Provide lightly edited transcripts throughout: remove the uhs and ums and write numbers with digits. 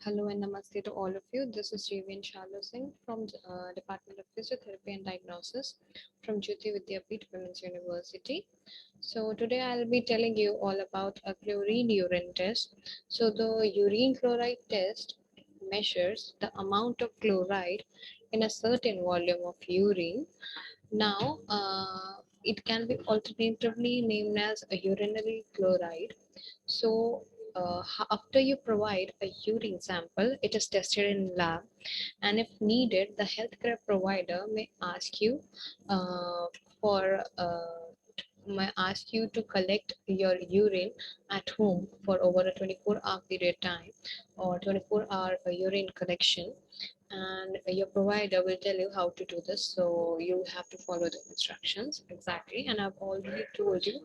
Hello and namaste to all of you. This is Singh from Department of Physiotherapy and Diagnosis from Jayoti Vidyapeeth Women's University. So today I'll be telling you all about a chlorine urine test. So the urine chloride test measures the amount of chloride in a certain volume of urine. Now, it can be alternatively named as a urinary chloride. So, after you provide a urine sample, it is tested in lab, and if needed, the healthcare provider uh, for may ask you to collect your urine at home for over a 24-hour period time or 24-hour urine collection, and your provider will tell you how to do this, so you have to follow the instructions exactly. And I've already told you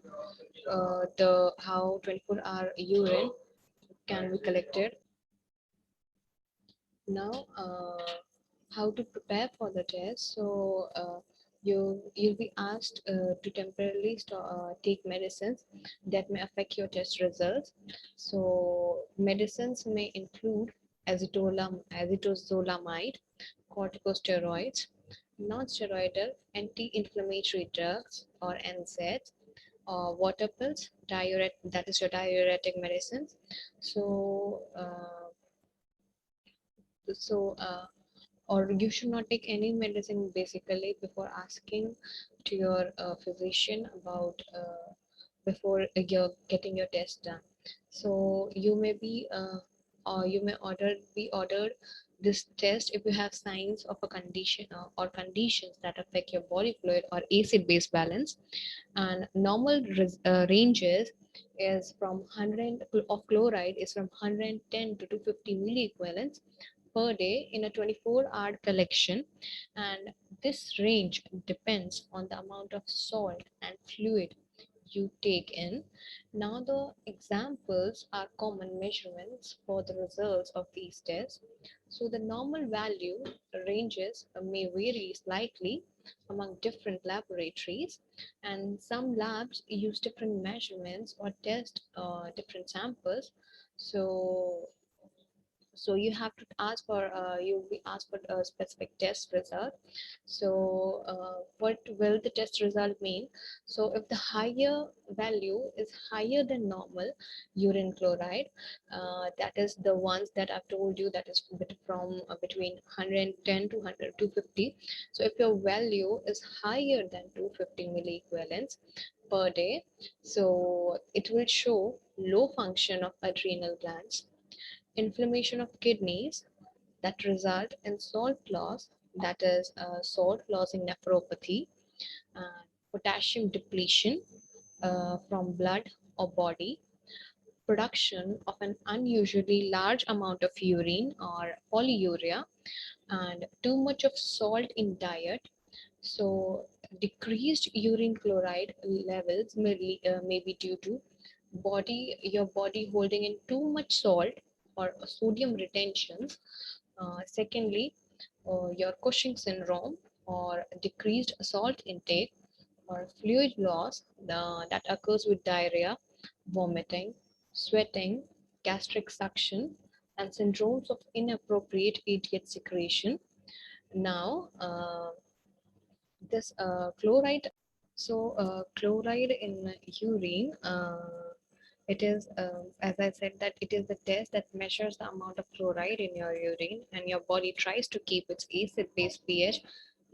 the how 24-hour urine can be collected. Now, how to prepare for the test? So you'll be asked to temporarily take medicines that may affect your test results. So medicines may include azithromycin, corticosteroids, non-steroidal anti-inflammatory drugs or NSAIDs, water pills, that is your diuretic medicines. So so or you should not take any medicine basically before asking to your physician about before you're getting your test done. So you may be ordered this test if you have signs of a condition or conditions that affect your body fluid or acid base balance. And normal ranges is from 100 of chloride is from 110 to 250 milliequivalents per day in a 24-hour collection, and this range depends on the amount of salt and fluid you take in. Now, the examples are common measurements for the results of these tests. So, the normal value ranges may vary slightly among different laboratories, and some labs use different measurements or test different samples. So, so you have to ask for you'll be asked for a specific test result. So what will the test result mean? So if the higher value is higher than normal urine chloride, that is the ones that I've told you, that is from between 110 to 100 250. So if your value is higher than 250 milliequivalents per day, so it will show low function of adrenal glands, inflammation of kidneys that result in salt loss, that is salt loss in nephropathy, potassium depletion from blood or body, production of an unusually large amount of urine or polyuria, and too much of salt in diet. So decreased urine chloride levels may be due to your body holding in too much salt or sodium retentions. Secondly, your Cushing syndrome or decreased salt intake or fluid loss that occurs with diarrhea, vomiting, sweating, gastric suction, and syndromes of inappropriate idiot secretion. Now, this chloride. So, chloride in urine, it is, as I said, that it is the test that measures the amount of chloride in your urine, and your body tries to keep its acid-base pH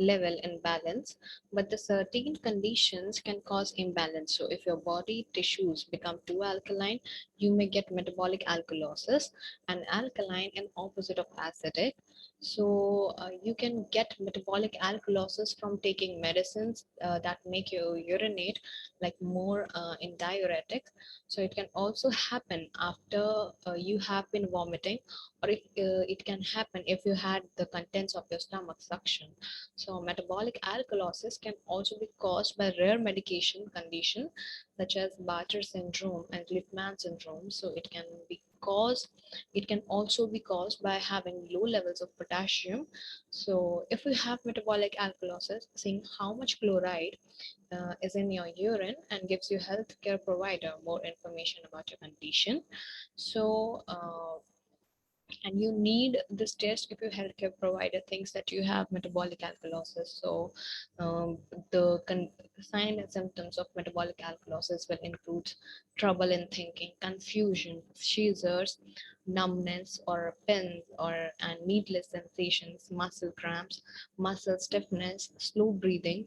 level in balance, but the certain conditions can cause imbalance. So if your body tissues become too alkaline, you may get metabolic alkalosis, and alkaline and opposite of acidic. So you can get metabolic alkalosis from taking medicines that make you urinate like more in diuretics. So it can also happen after you have been vomiting, or it can happen if you had the contents of your stomach suction. So metabolic alkalosis can also be caused by rare medication condition such as Bartter syndrome and Lippmann syndrome. So it can also be caused by having low levels of potassium. So if you have metabolic alkalosis, seeing how much chloride is in your urine and gives you healthcare provider more information about your condition. So and you need this test if your healthcare provider thinks that you have metabolic alkalosis. So um, the sign and symptoms of metabolic alkalosis will include trouble in thinking, confusion, seizures, numbness or pins or and needless sensations, muscle cramps, muscle stiffness, slow breathing.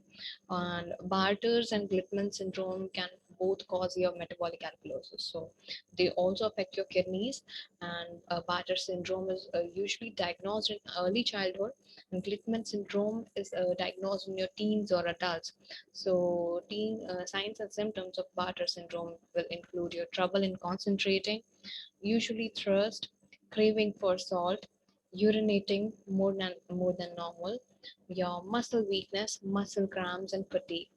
And Barter's and Glickman syndrome can both cause your metabolic alkalosis. So they also affect your kidneys, and Bartter syndrome is usually diagnosed in early childhood, and Glickman syndrome is diagnosed in your teens or adults. So, teen signs and symptoms of Bartter syndrome will include your trouble in concentrating, usually thirst, craving for salt, urinating more than normal, your muscle weakness, muscle cramps, and fatigue.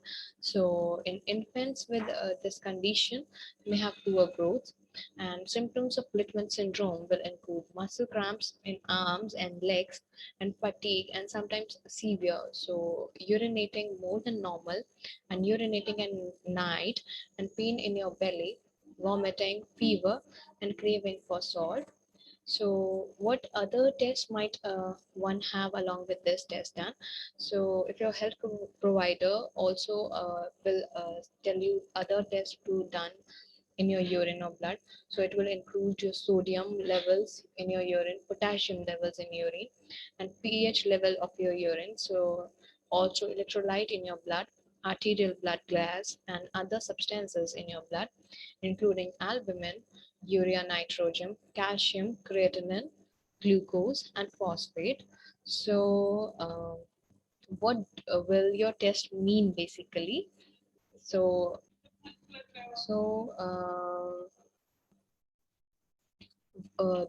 So, in infants with this condition, may have poor growth, and symptoms of Littman syndrome will include muscle cramps in arms and legs, and fatigue, and sometimes severe. So, urinating more than normal, and urinating at night, and pain in your belly, vomiting, fever, and craving for salt. So, what other tests might one have along with this test done? So, if your health provider also will tell you other tests to done in your urine or blood. So it will include your sodium levels in your urine, potassium levels in urine, and pH level of your urine. So also electrolyte in your blood, arterial blood gas, and other substances in your blood, including albumin, urea nitrogen, calcium, creatinine, glucose, and phosphate. So what will your test mean basically? So so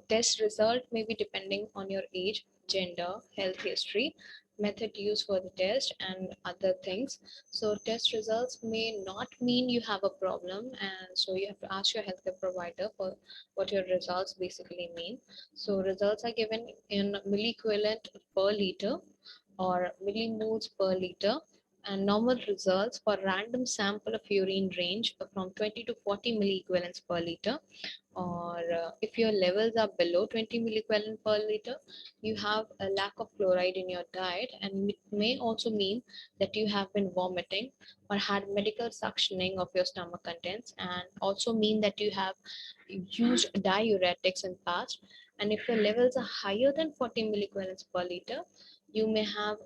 test result may be depending on your age, gender, health history, method used for the test, and other things. So test results may not mean you have a problem, and so you have to ask your healthcare provider for what your results basically mean. So results are given in milliequivalent per liter or millimoles per liter, and normal results for random sample of urine range from 20 to 40 milliequivalents per liter, or if your levels are below 20 milliequivalent per liter, you have a lack of chloride in your diet, and it may also mean that you have been vomiting or had medical suctioning of your stomach contents, and also mean that you have used diuretics in past. And if your levels are higher than 40 milliequivalents per liter, you may have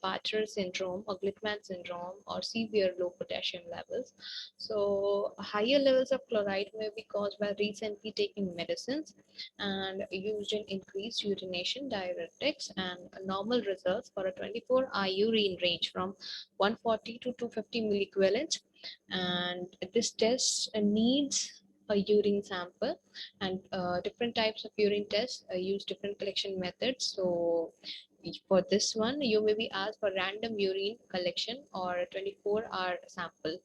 Bartter syndrome or Glickman syndrome or severe low potassium levels. So higher levels of chloride may be caused by recently taking medicines and used in increased urination, diuretics, and normal results for a 24-hour urine range from 140 to 250 milliequivalents. And this test needs a urine sample, and different types of urine tests use different collection methods. So for this one, you may be asked for random urine collection or a 24-hour sample.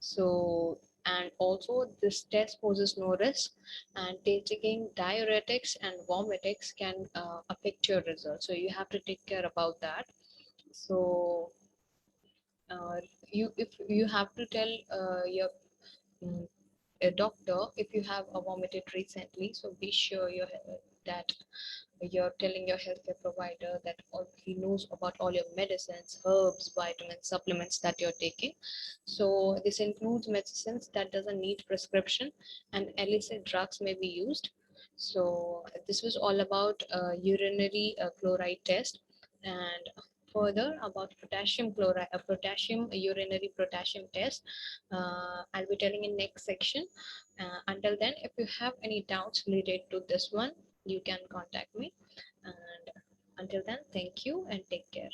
So, and also this test poses no risk, and taking diuretics and vomitics can affect your results. So you have to take care about that. So uh, if you have to tell your mm, a doctor if you have vomited recently, so be sure that you're telling your healthcare provider that he knows about all your medicines, herbs, vitamins, supplements that you're taking. So this includes medicines that doesn't need prescription, and illicit drugs may be used. So this was all about urinary chloride test, and further about potassium chloride, potassium urinary potassium test. I'll be telling in next section. Until then, if you have any doubts related to this one, you can contact me. And until then, thank you and take care.